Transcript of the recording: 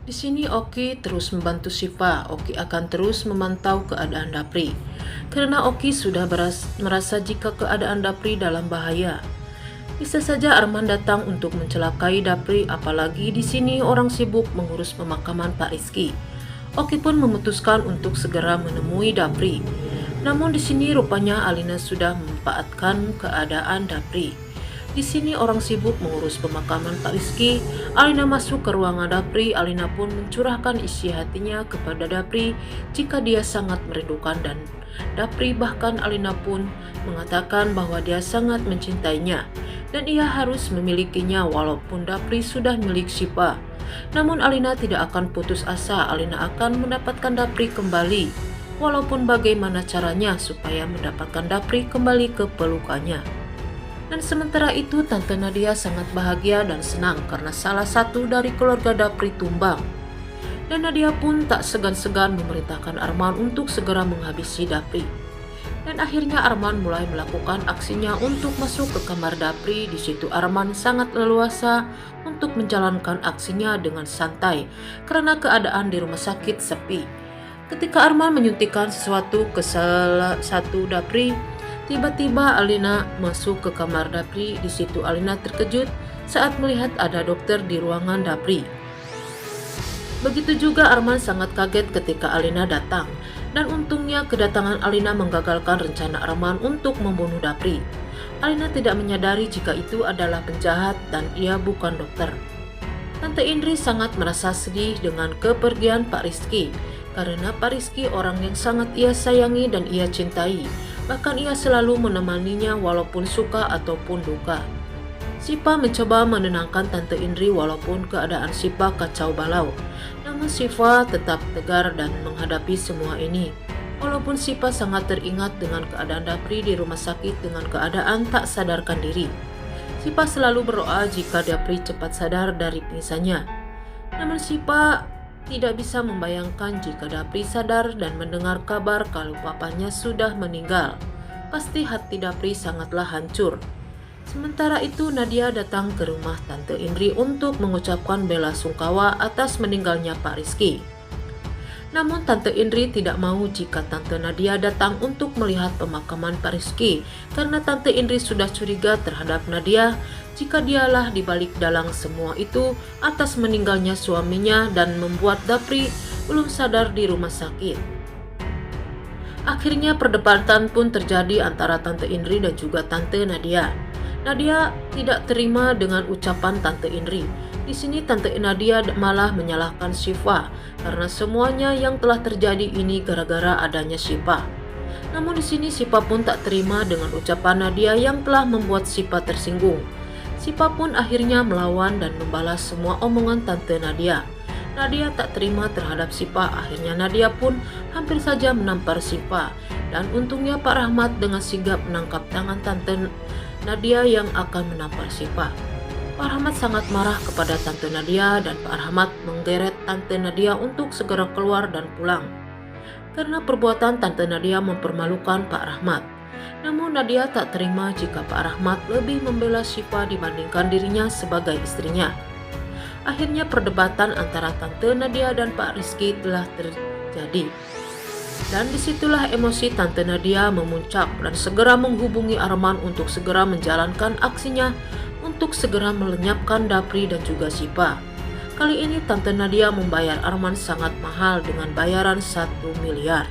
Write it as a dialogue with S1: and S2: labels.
S1: Di sini Oki terus membantu Siva. Oki akan terus memantau keadaan Dapri. Karena Oki sudah merasa jika keadaan Dapri dalam bahaya. Bisa saja Arman datang untuk mencelakai Dapri, apalagi di sini orang sibuk mengurus pemakaman Pak Rizky. Oki pun memutuskan untuk segera menemui Dapri. Namun di sini rupanya Alina sudah memanfaatkan keadaan Dapri. Di sini orang sibuk mengurus pemakaman Pak Rizky. Alina masuk ke ruangan Dapri. Alina pun mencurahkan isi hatinya kepada Dapri jika dia sangat merindukan, dan Dapri bahkan Alina pun mengatakan bahwa dia sangat mencintainya dan ia harus memilikinya walaupun Dapri sudah milik Siva. Namun Alina tidak akan putus asa. Alina akan mendapatkan Dapri kembali walaupun bagaimana caranya supaya mendapatkan Dapri kembali ke pelukannya. Dan sementara itu Tante Nadia sangat bahagia dan senang karena salah satu dari keluarga Dapri tumbang. Dan Nadia pun tak segan-segan memerintahkan Arman untuk segera menghabisi Dapri. Dan akhirnya Arman mulai melakukan aksinya untuk masuk ke kamar Dapri. Di situ Arman sangat leluasa untuk menjalankan aksinya dengan santai karena keadaan di rumah sakit sepi. Ketika Arman menyuntikkan sesuatu ke salah satu Dapri, tiba-tiba Alina masuk ke kamar Dapri. Di situ Alina terkejut saat melihat ada dokter di ruangan Dapri. Begitu juga Arman sangat kaget ketika Alina datang. Dan untungnya kedatangan Alina menggagalkan rencana Arman untuk membunuh Dapri. Alina tidak menyadari jika itu adalah penjahat dan ia bukan dokter. Tante Indri sangat merasa sedih dengan kepergian Pak Rizky. Karena Pak Rizky orang yang sangat ia sayangi dan ia cintai. Bahkan ia selalu menemaninya walaupun suka ataupun duka. Siva mencoba menenangkan Tante Indri walaupun keadaan Siva kacau balau. Namun Siva tetap tegar dan menghadapi semua ini. Walaupun Siva sangat teringat dengan keadaan Dapri di rumah sakit dengan keadaan tak sadarkan diri. Siva selalu berdoa jika Dapri cepat sadar dari pingsannya. Namun Siva tidak bisa membayangkan jika Dapri sadar dan mendengar kabar kalau papanya sudah meninggal. Pasti hati Dapri sangatlah hancur. Sementara itu Nadia datang ke rumah Tante Indri untuk mengucapkan bela sungkawa atas meninggalnya Pak Rizky. Namun Tante Indri tidak mau jika Tante Nadia datang untuk melihat pemakaman Pak Rizky karena Tante Indri sudah curiga terhadap Nadia jika dialah dibalik dalang semua itu atas meninggalnya suaminya dan membuat Dapri belum sadar di rumah sakit. Akhirnya perdebatan pun terjadi antara Tante Indri dan juga Tante Nadia. Nadia tidak terima dengan ucapan Tante Indri. Di sini Tante Nadia malah menyalahkan Siva karena semuanya yang telah terjadi ini gara-gara adanya Siva. Namun di sini Siva pun tak terima dengan ucapan Nadia yang telah membuat Siva tersinggung. Siva pun akhirnya melawan dan membalas semua omongan Tante Nadia. Nadia tak terima terhadap Siva. Akhirnya Nadia pun hampir saja menampar Siva. Dan untungnya Pak Rahmat dengan sigap menangkap tangan Tante Nadia yang akan menampar Siva. Pak Rahmat sangat marah kepada Tante Nadia dan Pak Rahmat menggeret Tante Nadia untuk segera keluar dan pulang. Karena perbuatan Tante Nadia mempermalukan Pak Rahmat. Namun Nadia tak terima jika Pak Rahmat lebih membela Siva dibandingkan dirinya sebagai istrinya. Akhirnya perdebatan antara Tante Nadia dan Pak Rizky telah terjadi. Dan disitulah emosi Tante Nadia memuncak dan segera menghubungi Arman untuk segera menjalankan aksinya untuk segera melenyapkan Dapri dan juga Siva. Kali ini Tante Nadia membayar Arman sangat mahal dengan bayaran 1 miliar.